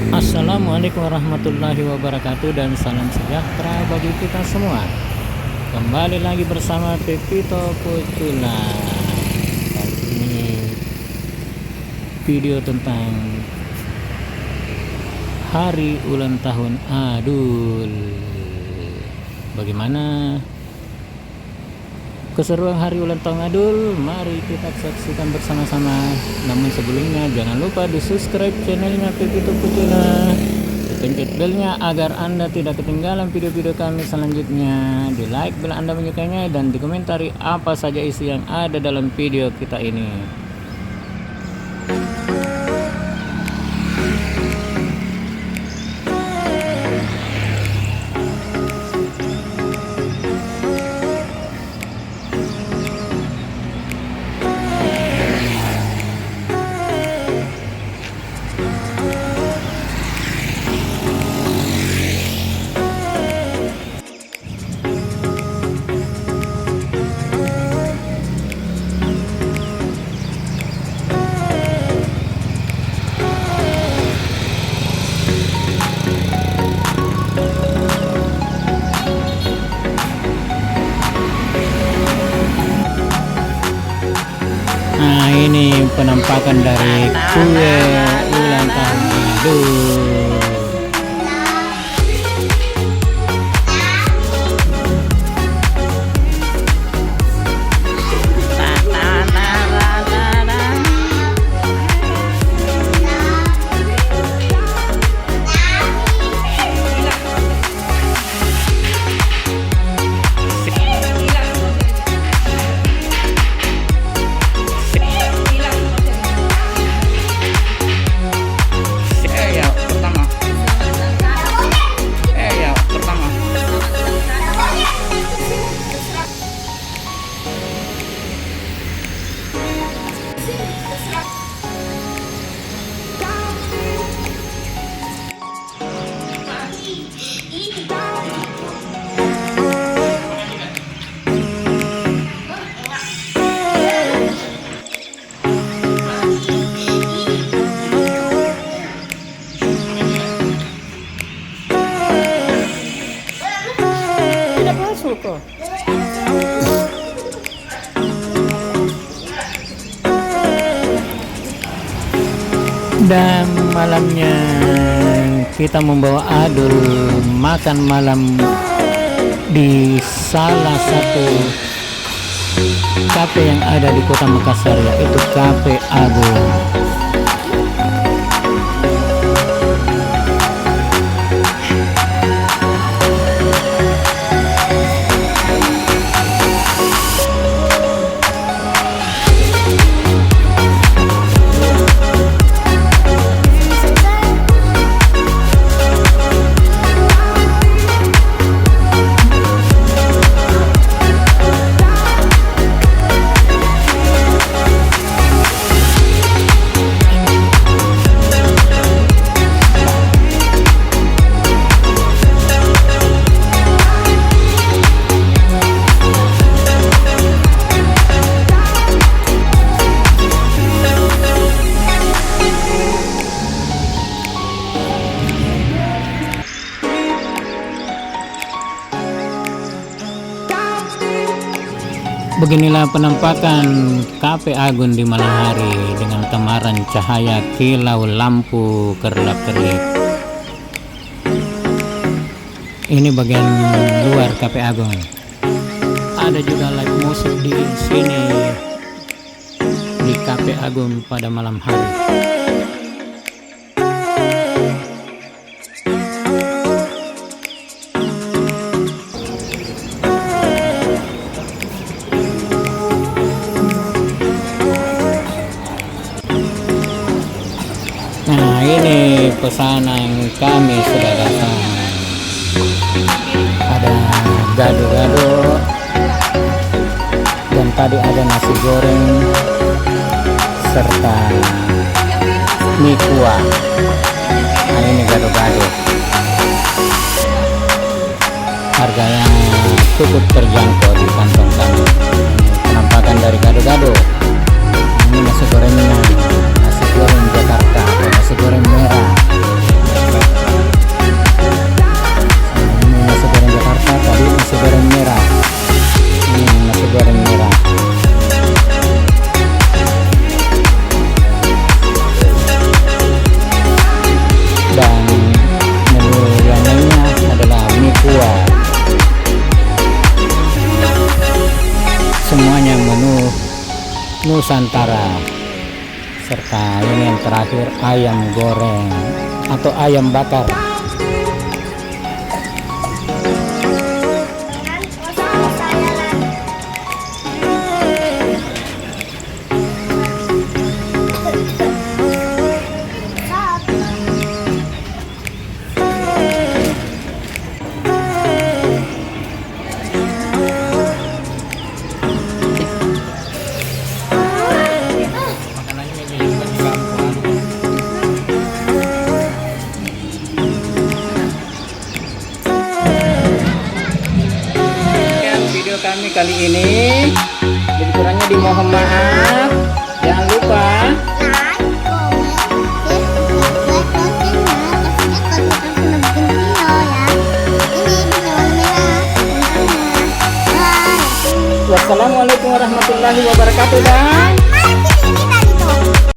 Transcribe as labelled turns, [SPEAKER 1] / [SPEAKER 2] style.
[SPEAKER 1] Assalamualaikum warahmatullahi wabarakatuh dan salam sejahtera bagi kita semua. Kembali lagi bersama Pepito Putula. Kali ini video tentang hari ulang tahun Adul. Bagaimana keseruan hari ulang tahun Adul? Mari kita saksikan bersama-sama. Namun sebelumnya jangan lupa di subscribe channelnya Pepito Putula, pencet belnya agar Anda tidak ketinggalan video-video kami selanjutnya. Di like bila Anda menyukainya dan di komentari apa saja isi yang ada dalam video kita ini. Nah, ini penampakan dari kue ulang tahun Adul. Dan malamnya kita membawa Adul makan malam di salah satu kafe yang ada di Kota Makassar, yaitu Cafe Agung. Beginilah penampakan Cafe Agung di malam hari dengan temaran cahaya kilau lampu kerlap-kerlip. Ini bagian luar Cafe Agung. Ada juga live musik di sini di Cafe Agung pada malam hari. Nah, ini pesanan kami sudah datang. Ada gado-gado dan tadi ada nasi goreng serta mie kuah. Nah, ini gado-gado. Harganya cukup terjangkau di kantong kami. Penampakan dari gado-gado. Ini nasi gorengnya, nasi goreng Jakarta, nasi goreng merah. terakhir ayam goreng atau ayam bakar. Kami kali ini lebih kurangnya dimohon maaf. Jangan lupa wassalamualaikum warahmatullahi wabarakatuh dan